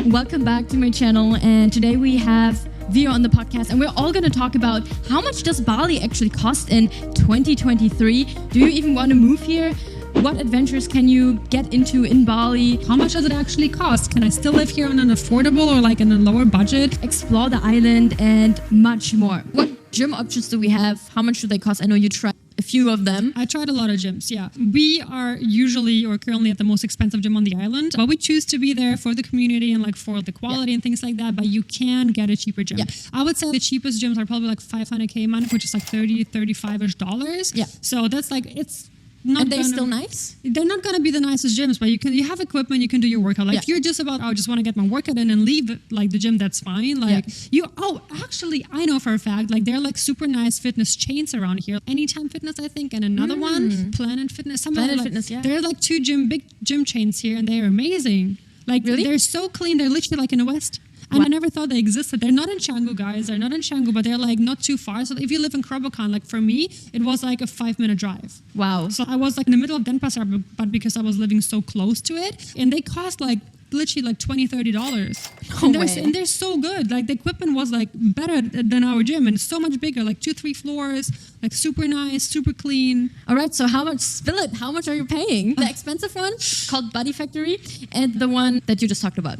Welcome back to my channel, and today we have Vio on the podcast, and we're all going to talk about how much does Bali actually cost in 2023? Do you even want to move here? What adventures can you get into in Bali? How much does it actually cost? Can I still live here on an affordable or like in a lower budget? Explore the island and much more. What gym options do we have? How much do they cost? I know you tried a few of them. I tried a lot of gyms, yeah. We are usually or currently at the most expensive gym on the island, but we choose to be there for the community and like for the quality and things like that, but you can get a cheaper gym. I would say the cheapest gyms are probably like $500K a month, which is like $35-ish. So that's like, it's not. And they're still nice? They're not going to be the nicest gyms, but you have equipment, you can do your workout. Like if you're just about, I just want to get my workout in and leave like the gym, that's fine. Like actually, I know for a fact, like they're like super nice fitness chains around here. Anytime Fitness, I think, and another one, Planet Fitness. Fitness, yeah. They're like two big gym chains here, and they're amazing. Like they're so clean. They're literally like in the West. And I never thought they existed. They're not in Canggu, guys. They're not in Canggu, but they're like not too far. So if you live in Krabokan, like for me, it was like a 5-minute drive. Wow. So I was like in the middle of Denpasar, but because I was living so close to it, and they cost like literally like $20-$30. And they're so good. Like the equipment was like better than our gym and so much bigger, like 2-3 floors, like super nice, super clean. All right, so how much, spill it, how much are you paying? The expensive one called Body Factory and the one that you just talked about.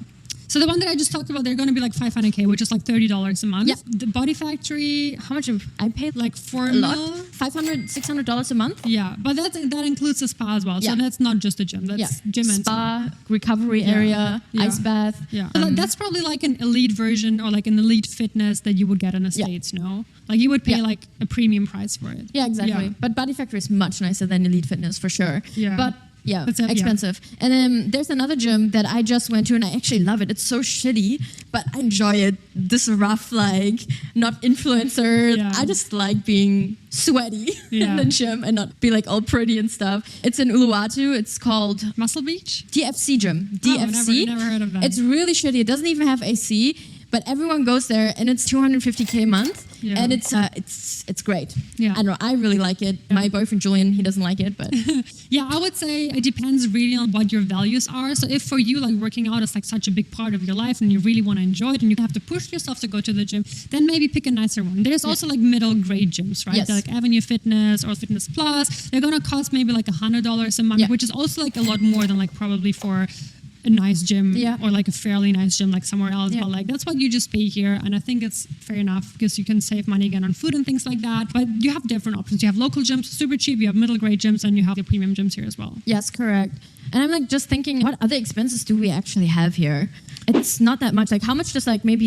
So the one that I just talked about, they're going to be like $500K, which is like $30 a month. Yeah. The Body Factory, how much? I paid like $4 $500, $600 a month. Yeah, but that includes the spa as well. So that's not just a gym. That's gym and spa, recovery area, ice bath. Yeah, that's probably like an elite version or like an elite fitness that you would get in the States. No, like you would pay like a premium price for it. Yeah, exactly. Yeah. But Body Factory is much nicer than Elite Fitness for sure. Yeah, but. Yeah, expensive. Yeah. And then there's another gym that I just went to and I actually love it. It's so shitty, but I enjoy it. This rough, like, not influencer. Yeah. I just like being sweaty in the gym and not be like all pretty and stuff. It's in Uluwatu. It's called Muscle Beach? DFC gym. DFC. Oh, never heard of that. It's really shitty. It doesn't even have AC. But everyone goes there, and it's $250K a month, and it's great. Yeah, I don't know. I really like it. Yeah. My boyfriend Julian, he doesn't like it, but yeah, I would say it depends really on what your values are. So if for you, like working out is like such a big part of your life, and you really want to enjoy it, and you have to push yourself to go to the gym, then maybe pick a nicer one. There's also like middle grade gyms, right? Yes. Like Avenue Fitness or Fitness Plus. They're gonna cost maybe like $100 a month, which is also like a lot more than like probably for a nice gym or like a fairly nice gym like somewhere else, but like that's what you just pay here, and I think it's fair enough because you can save money again on food and things like that. But you have different options. You have local gyms, super cheap, you have middle grade gyms, and you have the premium gyms here as well. Yes, correct. And I'm like just thinking, what other expenses do we actually have here? It's not that much. Like how much does like maybe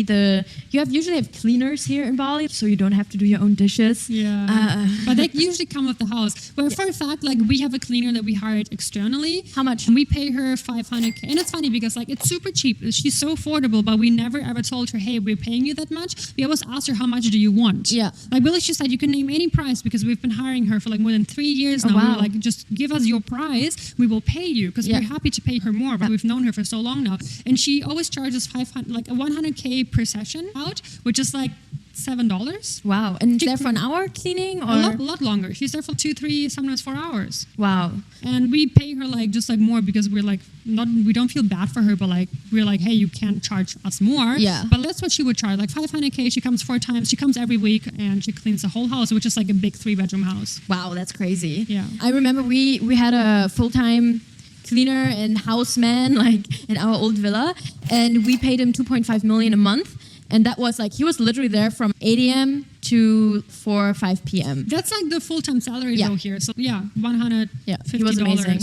you usually have cleaners here in Bali, so you don't have to do your own dishes. Yeah, but they usually come with the house. Well, for a fact, like we have a cleaner that we hired externally. How much? And we pay her $500K, and it's funny because like it's super cheap. She's so affordable, but we never ever told her, hey, we're paying you that much. We always asked her, how much do you want? Yeah. Like Billy, she said, you can name any price because we've been hiring her for like more than 3 years now. Wow. We were like, just give us your price, we will pay you because we're happy to pay her more. But we've known her for so long now, and she always charges like a $100K per session out, which is like $7. Wow. And there for an hour cleaning, or a lot longer. She's there for 2, 3, sometimes 4 hours. Wow. And we pay her like just like more because we're like we don't feel bad for her, but like we're like, hey, you can't charge us more. Yeah. But that's what she would charge, like $500K. She comes 4 times. She comes every week and she cleans the whole house, which is like a big 3-bedroom house. Wow, that's crazy. Yeah. I remember we had a full-time cleaner and houseman like in our old villa, and we paid him $2.5 million a month, and that was like he was literally there from 8 a.m. to 4 or 5 p.m. That's like the full-time salary though here. So $150. He was amazing.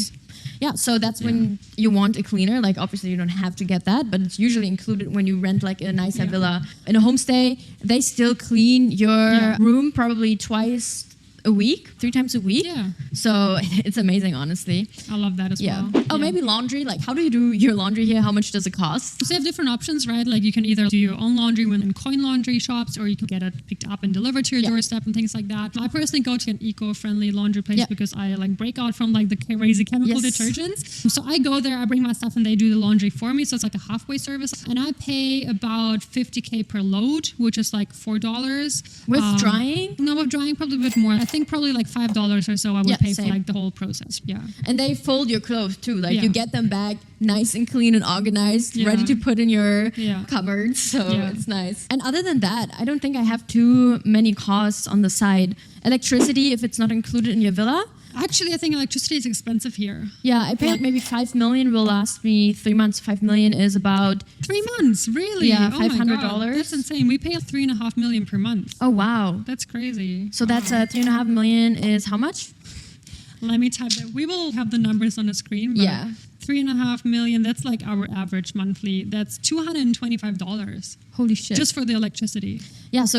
Yeah, so that's when you want a cleaner. Like obviously you don't have to get that, but it's usually included when you rent like a nicer villa. In a homestay, they still clean your room probably 3 times a week. Yeah. So it's amazing, honestly. I love that as well. Oh, maybe laundry. Like, how do you do your laundry here? How much does it cost? So you have different options, right? Like you can either do your own laundry in coin laundry shops, or you can get it picked up and delivered to your doorstep and things like that. I personally go to an eco-friendly laundry place because I like break out from like the crazy chemical detergents. So I go there, I bring my stuff, and they do the laundry for me. So it's like a halfway service, and I pay about $50K per load, which is like $4. With drying? No, with drying probably a bit more. I think think probably like $5 or so I would pay for like the whole process. Yeah. And they fold your clothes too. Like you get them back nice and clean and organized, ready to put in your cupboard. So it's nice. And other than that, I don't think I have too many costs on the side. Electricity, if it's not included in your villa. Actually, I think electricity is expensive here. Yeah, I pay maybe 5 million will last me 3 months. 5 million is about 3 months, really? Yeah, $500. $500. That's insane. We pay 3.5 million per month. Oh wow, that's crazy. So that's 3.5 million is how much? Let me type that. We will have the numbers on the screen. But 3.5 million. That's like our average monthly. That's $225. Holy shit! Just for the electricity. Yeah. So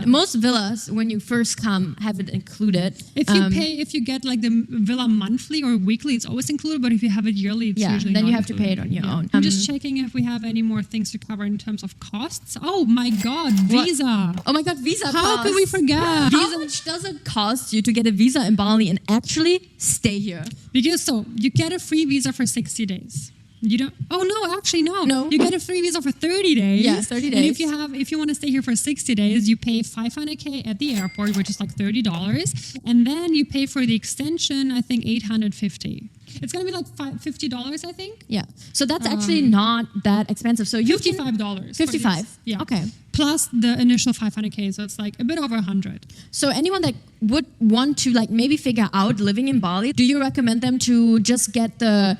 most villas, when you first come, have it included. If you get like the villa monthly or weekly, it's always included. But if you have it yearly, it's usually then not you have included. to pay it on your own. I'm just checking if we have any more things to cover in terms of costs. Oh my God, visa! Oh my God, visa! How could we forget? How much does it cost you to get a visa in Bali and actually stay here? Because you get a free visa for 60 days. You don't. Oh no, actually no. No. You get a free visa for 30 days. Yeah, 30 days. And if you want to stay here for 60 days, you pay $500K at the airport, which is like $30, and then you pay for the extension. I think $850. It's gonna be like $50, I think. Yeah. So that's actually not that expensive. So you $55. 55. Yeah. Okay. Plus the initial $500K, so it's like a bit over 100. So anyone that would want to like maybe figure out living in Bali, do you recommend them to just get the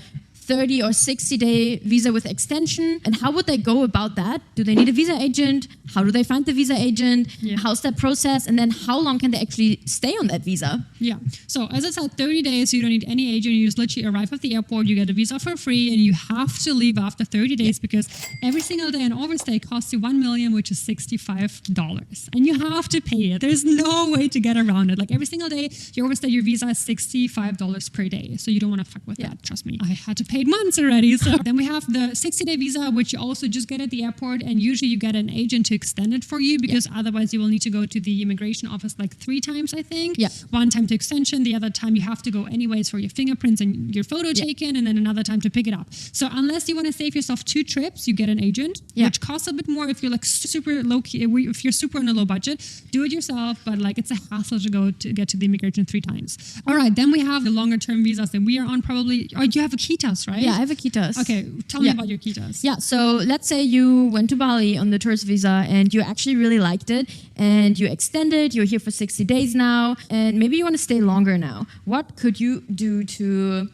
30 or 60 day visa with extension? And how would they go about that? Do they need a visa agent? How do they find the visa agent? How's that process? And then how long can they actually stay on that visa? Yeah. So as I said, 30 days, you don't need any agent. You just literally arrive at the airport, you get a visa for free, and you have to leave after 30 days because every single day an overstay costs you $1 million, which is $65. And you have to pay it. There's no way to get around it. Like every single day you overstay, your visa is $65 per day. So you don't want to fuck with that. Trust me. I had to pay months already. So then we have the 60-day visa, which you also just get at the airport, and usually you get an agent to extend it for you because otherwise you will need to go to the immigration office like 3 times, I think. One time to extension, the other time you have to go anyways for your fingerprints and your photo taken, and then another time to pick it up. So unless you want to save yourself 2 trips, you get an agent, which costs a bit more if you're like super low key, if you're super on a low budget. Do it yourself, but like it's a hassle to go to get to the immigration 3 times. All right, then we have the longer term visas that we are on probably. Oh, you have a KITAS, right? Yeah, I have a KITAS. Okay, tell me about your KITAS. Yeah, so let's say you went to Bali on the tourist visa and you actually really liked it and you extended, you're here for 60 days now, and maybe you want to stay longer now. What could you do to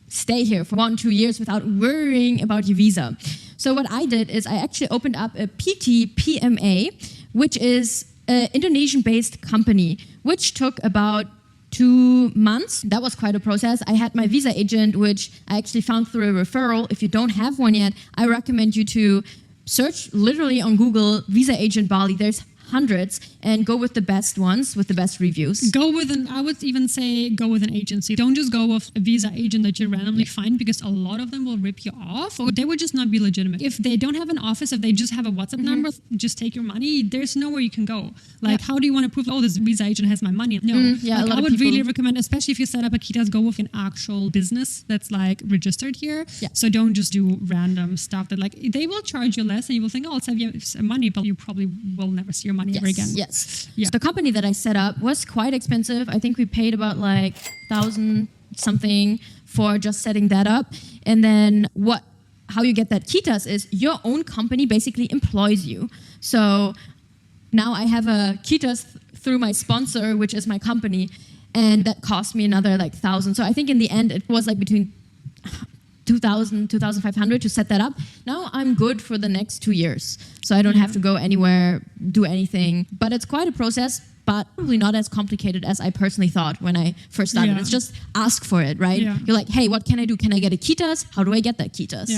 stay here for 1-2 years without worrying about your visa? So what I did is I actually opened up a PT PMA, which is an Indonesian-based company, which took about 2 months. That was quite a process. I had my visa agent, which I actually found through a referral. If you don't have one yet, I recommend you to search literally on Google visa agent Bali. There's hundreds, and go with the best ones with the best reviews. I would even say go with an agency. Don't just go with a visa agent that you randomly find, because a lot of them will rip you off, or they would just not be legitimate. If they don't have an office, if they just have a WhatsApp number, just take your money. There's nowhere you can go. Like, how do you want to prove, oh, this visa agent has my money? No. I would really recommend, especially if you set up a KITAS, go with an actual business that's like registered here. So don't just do random stuff that like, they will charge you less and you will think, oh, I'll save you some money, but you probably will never see your money ever again. So the company that I set up was quite expensive. I think we paid about like 1,000 something for just setting that up. And then how you get that KITAS is your own company basically employs you. So now I have a KITAS through my sponsor, which is my company, and that cost me another like 1,000. So I think in the end it was like between 2,000, 2,500 to set that up. Now I'm good for the next 2 years. So I don't have to go anywhere, do anything. But it's quite a process, but probably not as complicated as I personally thought when I first started. It's just ask for it, right? You're like, hey, what can I do? Can I get a KITAS? How do I get that KITAS?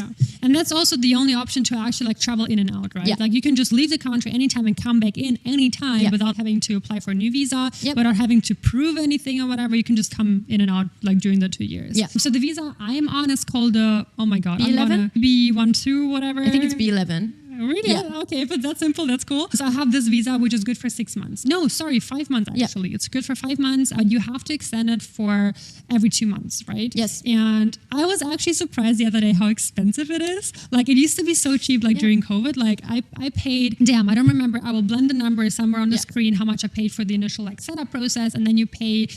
And that's also the only option to actually like travel in and out, right? Like you can just leave the country anytime and come back in anytime without having to apply for a new visa, without having to prove anything or whatever. You can just come in and out like during the 2 years. So the visa I'm on is called B11, whatever. I think it's B11. Really? Yeah. Okay, if it's that simple, that's cool. So I have this visa, which is good for 6 months. No, sorry, 5 months actually. It's good for 5 months. You have to extend it for every 2 months, right? Yes. And I was actually surprised the other day how expensive it is. Like, it used to be so cheap, like during COVID. Like, I paid, damn, I don't remember. I will blend the numbers somewhere on the screen, how much I paid for the initial like setup process. And then you pay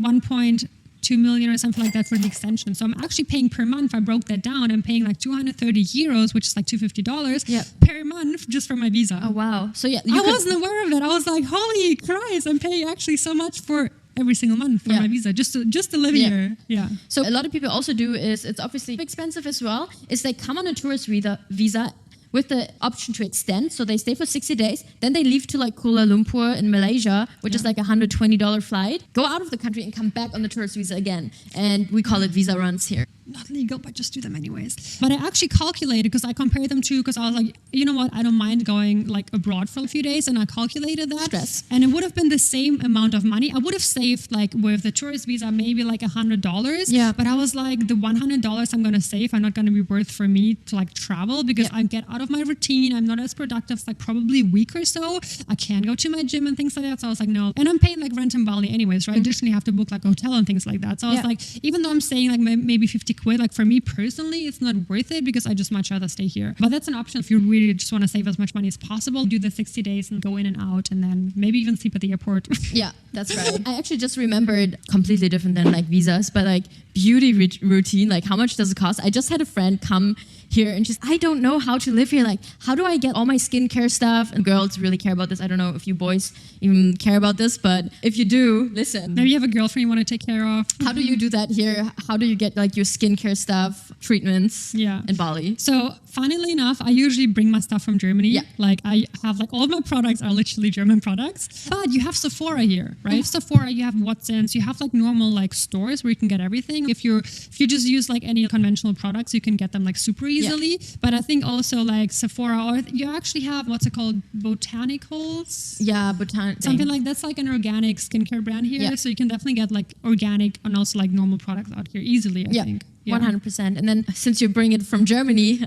1.2 million or something like that for the extension. So I'm actually paying per month. I broke that down. I'm paying like 230 euros, which is like $250 per month just for my visa. Oh, wow. So yeah, I wasn't aware of that. I was like, holy Christ, I'm paying actually so much for every single month for my visa just to live here. Yeah. So a lot of people also do is, it's obviously expensive as well, is they come on a tourist visa with the option to extend. So they stay for 60 days, then they leave to like Kuala Lumpur in Malaysia, which is like a $120 flight, go out of the country and come back on the tourist visa again. And we call it visa runs here. Not legal, but just do them anyways. But I actually calculated, because I compared them to, because I was like, you know what, I don't mind going like abroad for a few days, and I calculated that. Stress. And it would have been the same amount of money. I would have saved like with the tourist visa maybe like $100. Yeah. But I was like, the $100 I'm gonna save are not gonna be worth for me to like travel, because I get out of my routine. I'm not as productive. It's like probably a week or so. I can't go to my gym and things like that. So I was like, no. And I'm paying like rent in Bali anyways, right? Additionally, I have to book like a hotel and things like that. So I was like, even though I'm saying like maybe 50 quid, like for me personally, it's not worth it, because I just much rather stay here. But that's an option if you really just want to save as much money as possible. Do the 60 days and go in and out, and then maybe even sleep at the airport. Yeah, that's right. I actually just remembered, completely different than like visas, but like beauty routine, like how much does it cost? I just had a friend come here and just, I don't know how to live here. Like, how do I get all my skincare stuff? And girls really care about this. I don't know if you boys even care about this, but if you do, listen. Maybe you have a girlfriend you want to take care of. How do you do that here? How do you get like your skincare stuff, treatments in Bali? So funnily enough, I usually bring my stuff from Germany. Yeah. Like I have like all of my products are literally German products. But you have Sephora here, right? Sephora, you have Watsons, you have like normal like stores where you can get everything. If you just use like any conventional products, you can get them like super easily. But I think also like Sephora, or you actually have what's it called, Botanicals? Yeah, something like that's like an organic skincare brand here. Yeah. So you can definitely get like organic and also like normal products out here easily, I think. Yeah. 100%. And then since you bring it from Germany,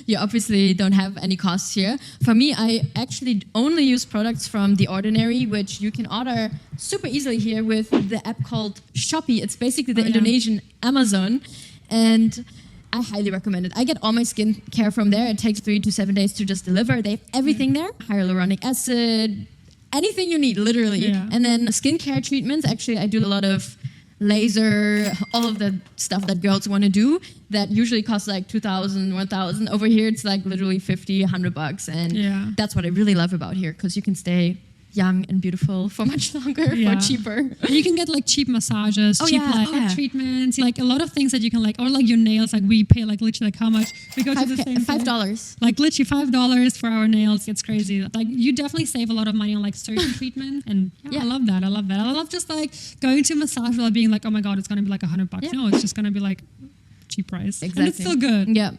you obviously don't have any costs here. For me, I actually only use products from The Ordinary, which you can order super easily here with the app called Shopee. It's basically the Indonesian Amazon. And I highly recommend it. I get all my skincare from there. It takes 3 to 7 days to just deliver. They have everything there. Hyaluronic acid, anything you need, literally. Yeah. And then skincare treatments. Actually, I do a lot of laser, all of the stuff that girls want to do that usually costs like 2,000, 1,000. Over here, it's like literally 50, $100. And that's what I really love about here, because you can stay young and beautiful for much longer for cheaper. And you can get like cheap massages, cheap treatments, like a lot of things that you can like, or like your nails, like we pay like literally like how much? We go to the same $5. Like literally $5 for our nails. It's crazy. Like you definitely save a lot of money on like certain treatment. And I love that. I love that. I love just like going to a massage without being like, oh my God, it's going to be like $100. Yeah. No, it's just going to be like cheap price. Exactly. And it's still good. Yeah.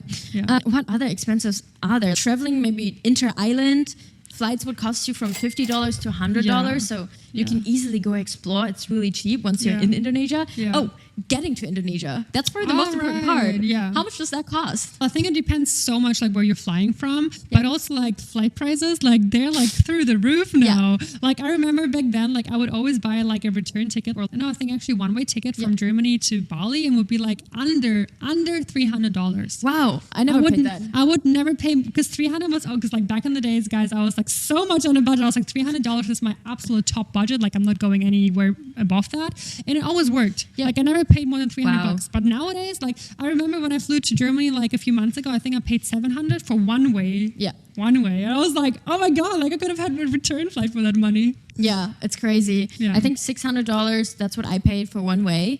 What other expenses are there? Traveling maybe inter-island. Flights would cost you from $50 to $100, so you can easily go explore. It's really cheap once you're in Indonesia. Yeah. Oh, getting to Indonesia. That's probably the most important part. Yeah. How much does that cost? I think it depends so much like where you're flying from, but also like flight prices, like they're like through the roof now. Like I remember back then, like I would always buy like a return ticket, or no, I think actually one-way ticket from Germany to Bali, and would be like under $300. Wow, I never paid that. I would never pay, because 300 was, because like back in the days, guys, I was like so much on a budget. I was like $300 is my absolute top budget. Like I'm not going anywhere above that, and it always worked. Yeah. Like I never paid more than $300. But nowadays, like I remember when I flew to Germany like a few months ago, I think I paid $700 for one way. Yeah. One way. And I was like, oh my God, like I could have had a return flight for that money. Yeah, it's crazy. Yeah. I think $600, that's what I paid for one way.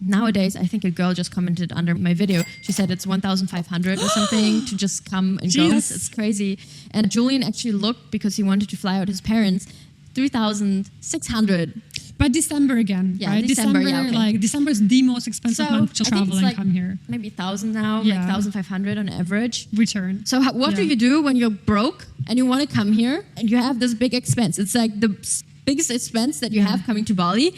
Nowadays, I think a girl just commented under my video. She said it's 1,500 or something to just come and go. It's crazy. And Julian actually looked, because he wanted to fly out his parents, 3,600. But December again, right? December, like December is the most expensive month to travel and come here. Maybe 1,000 now, like 1,500 on average. Return. So what do you do when you're broke and you want to come here and you have this big expense? It's like the biggest expense that you have coming to Bali.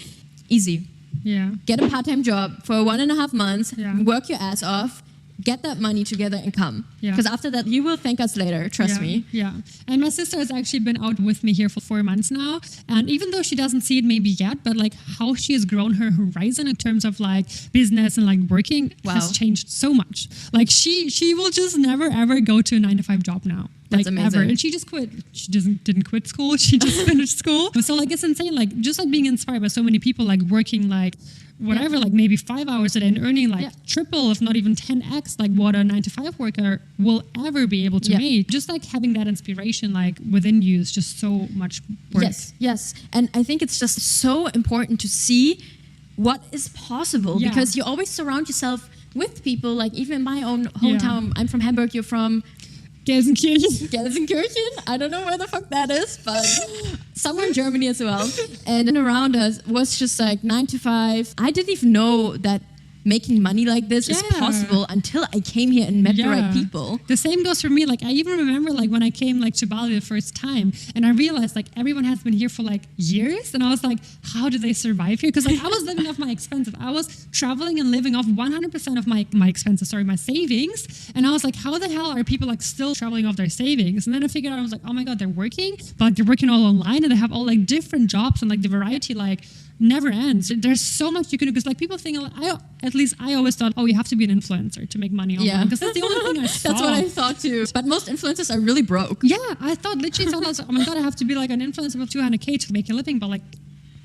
Easy. Yeah. Get a part-time job for 1.5 months, work your ass off, get that money together and come. Yeah. Because after that, you will thank us later. Trust me. Yeah. And my sister has actually been out with me here for 4 months now. And even though she doesn't see it maybe yet, but like how she has grown her horizon in terms of like business and like working has changed so much. Like she will just never ever go to a 9-to-5 job now. That's like amazing. ever. And she just quit. She didn't quit school. She just finished school. So like it's insane. Like just like being inspired by so many people like working like whatever, like maybe 5 hours a day and earning like triple, if not even 10x, like what a 9-to-5 worker will ever be able to make. Just like having that inspiration like within you is just so much work. Yes. And I think it's just so important to see what is possible because you always surround yourself with people. Like even in my own hometown, I'm from Hamburg, you're from Gelsenkirchen. I don't know where the fuck that is, but somewhere in Germany as well. And then around us was just like 9-to-5. I didn't even know that making money like this is possible until I came here and met the right people. The same goes for me. Like I even remember like when I came like to Bali the first time and I realized like everyone has been here for like years and I was like, how do they survive here? Because like I was living off my expenses. I was traveling and living off 100% of my expenses, my savings. And I was like, how the hell are people like still traveling off their savings? And then I figured out, I was like, oh my God, they're working, but like they're working all online and they have all like different jobs and like the variety like never ends. There's so much you can do because like people think, at least I always thought, you have to be an influencer to make money online because that's the only thing I saw. That's what I thought too. But most influencers are really broke. Yeah, I thought literally, I was like, oh my God, I have to be like an influencer with 200K to make a living, but like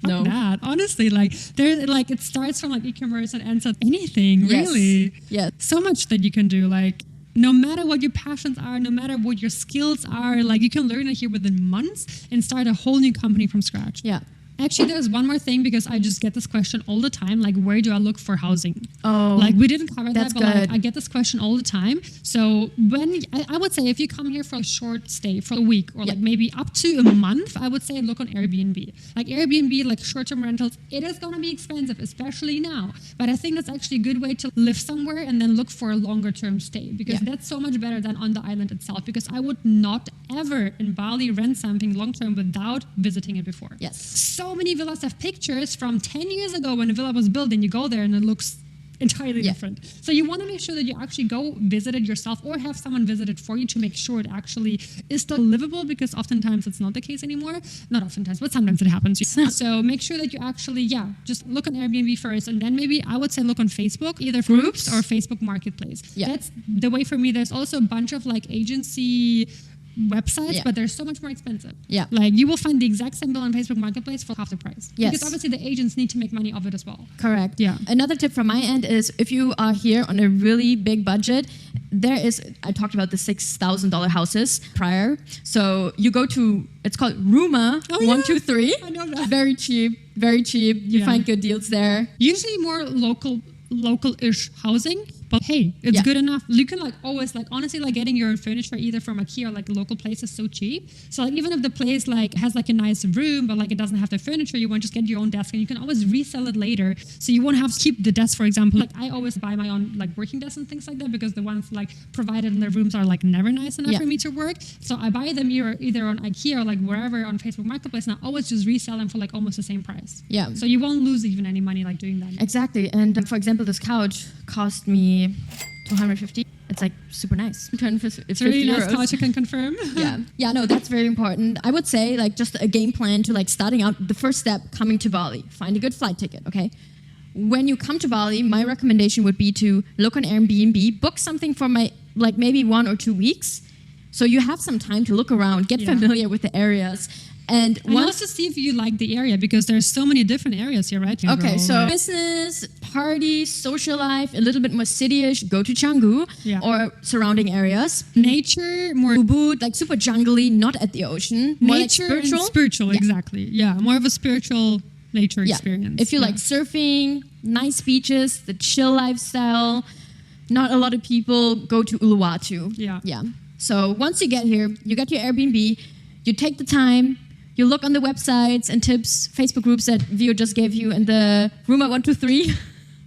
fuck that. Honestly, like there, like it starts from like e-commerce and ends at anything. Really. Yeah. So much that you can do. Like no matter what your passions are, no matter what your skills are, like you can learn it here within months and start a whole new company from scratch. Yeah. Actually, there's one more thing because I just get this question all the time. Like, where do I look for housing? Oh, like we didn't cover that, but good. like I get this question all the time. So when I would say if you come here for a short stay for a week or like maybe up to a month, I would say look on Airbnb. Like Airbnb, like short-term rentals, it is going to be expensive, especially now. But I think that's actually a good way to live somewhere and then look for a longer-term stay because that's so much better than on the island itself. Because I would not ever in Bali rent something long-term without visiting it before. Yes. So many villas have pictures from 10 years ago when a villa was built and you go there and it looks entirely different. So you want to make sure that you actually go visit it yourself or have someone visit it for you to make sure it actually is still livable because oftentimes it's not the case anymore. Not oftentimes, but sometimes it happens. So make sure that you actually, just look on Airbnb first and then maybe I would say look on Facebook, either groups or Facebook Marketplace. Yeah. That's the way for me. There's also a bunch of like agency websites, but they're so much more expensive. Yeah. Like you will find the exact same bill on Facebook Marketplace for half the price. Yes. Because obviously the agents need to make money off it as well. Correct. Yeah. Another tip from my end is if you are here on a really big budget, I talked about the $6,000 houses prior. So you go to, it's called Rooma 123. I know that. Very cheap. You find good deals there. Usually more local-ish housing. But hey, it's good enough. You can like always like honestly like getting your own furniture either from IKEA or like a local place is so cheap. So like even if the place like has like a nice room but like it doesn't have the furniture, you want to just get your own desk and you can always resell it later. So you won't have to keep the desk, for example. Like I always buy my own like working desks and things like that because the ones like provided in the rooms are like never nice enough for me to work. So I buy them either on IKEA or like wherever on Facebook Marketplace and I always just resell them for like almost the same price. Yeah. So you won't lose even any money like doing that. Exactly. And for example, this couch cost me $250. It's like super nice. It's really nice couch, I can confirm. Yeah, no, that's very important. I would say like just a game plan to like starting out, the first step, coming to Bali. Find a good flight ticket, okay? When you come to Bali, my recommendation would be to look on Airbnb, book something for like maybe 1 or 2 weeks. So you have some time to look around, get familiar with the areas. And also see if you like the area because there's so many different areas here, right? Okay, so business, party, social life, a little bit more city-ish, go to Canggu or surrounding areas. Nature, more Ubud, like super jungly, not at the ocean. More nature like spiritual, exactly. Yeah, more of a spiritual nature experience. If you like surfing, nice beaches, the chill lifestyle, not a lot of people go to Uluwatu. Yeah. So once you get here, you get your Airbnb, you take the time, you look on the websites and tips, Facebook groups that Vio just gave you and the Rooma 123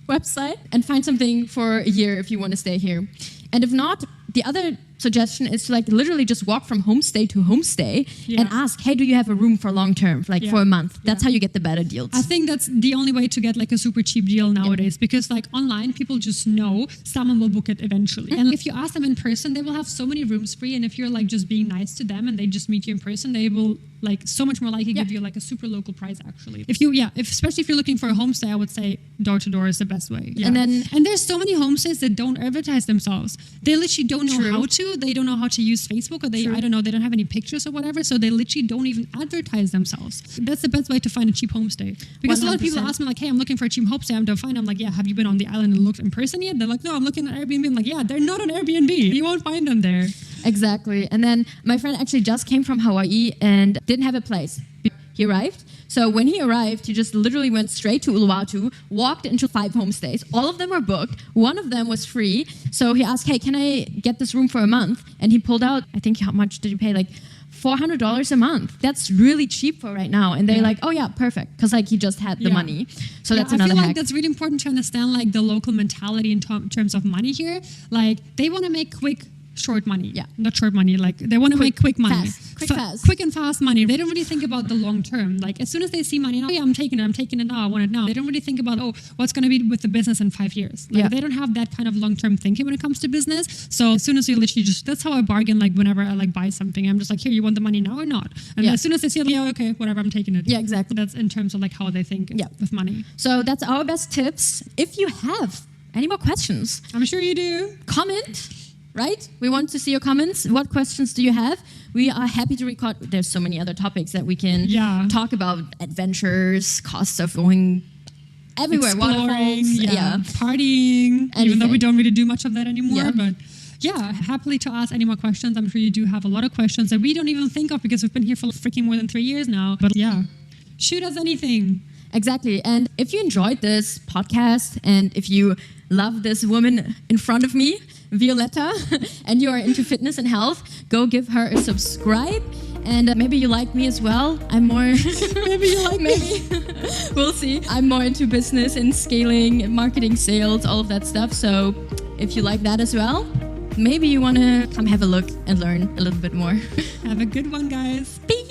website and find something for a year if you want to stay here. And if not, the other suggestion is to like literally just walk from homestay to homestay and ask, hey, do you have a room for long term, like for a month? That's how you get the better deals. I think that's the only way to get like a super cheap deal nowadays, because like online, people just know someone will book it eventually. And if you ask them in person, they will have so many rooms free. And if you're like just being nice to them and they just meet you in person, they will like so much more likely give you like a super local price actually. Especially if you're looking for a homestay, I would say door to door is the best way. Yeah. And there's so many homestays that don't advertise themselves. They literally don't know how to. They don't know how to use Facebook, or they don't have any pictures or whatever. So they literally don't even advertise themselves. That's the best way to find a cheap homestay. Because 100%. A lot of people ask me like, hey, I'm looking for a cheap homestay. I'm to find. I'm like, yeah, have you been on the island and looked in person yet? They're like, no, I'm looking at Airbnb. I'm like, yeah, they're not on Airbnb. You won't find them there. Exactly. And then my friend actually just came from Hawaii and didn't have a place. He arrived. So when he arrived, he just literally went straight to Uluwatu, walked into 5 homestays. All of them were booked. One of them was free. So he asked, hey, can I get this room for a month? And he pulled out, I think, how much did you pay? Like $400 a month. That's really cheap for right now. And they're like, oh yeah, perfect. Because like he just had the money. So that's another hack. I feel like that's really important to understand like the local mentality in terms of money here. Like they want to make short money. Yeah. Not short money. Like they want to make quick money. Fast. Quick and fast money. They don't really think about the long term. Like as soon as they see money, oh yeah, I'm taking it now, I want it now. They don't really think about, what's going to be with the business in 5 years. Like they don't have that kind of long term thinking when it comes to business. So as soon as you literally that's how I bargain. Like whenever I like buy something, I'm just like, here, you want the money now or not? And as soon as they see, okay, whatever, I'm taking it. Yeah, exactly. That's in terms of like how they think with money. So that's our best tips. If you have any more questions, I'm sure you do. Comment. Right? We want to see your comments. What questions do you have? We are happy to record. There's so many other topics that we can talk about. Adventures, costs of going everywhere. Waterfalls. Partying. Anything. Even though we don't really do much of that anymore. But happily to ask any more questions. I'm sure you do have a lot of questions that we don't even think of because we've been here for freaking more than 3 years now. But shoot us anything. Exactly. And if you enjoyed this podcast and if you love this woman in front of me, Violetta, and you are into fitness and health, go give her a subscribe. And maybe you like me as well. I'm more... maybe you like me. We'll see. I'm more into business and scaling, marketing, sales, all of that stuff. So if you like that as well, maybe you want to come have a look and learn a little bit more. Have a good one, guys. Peace.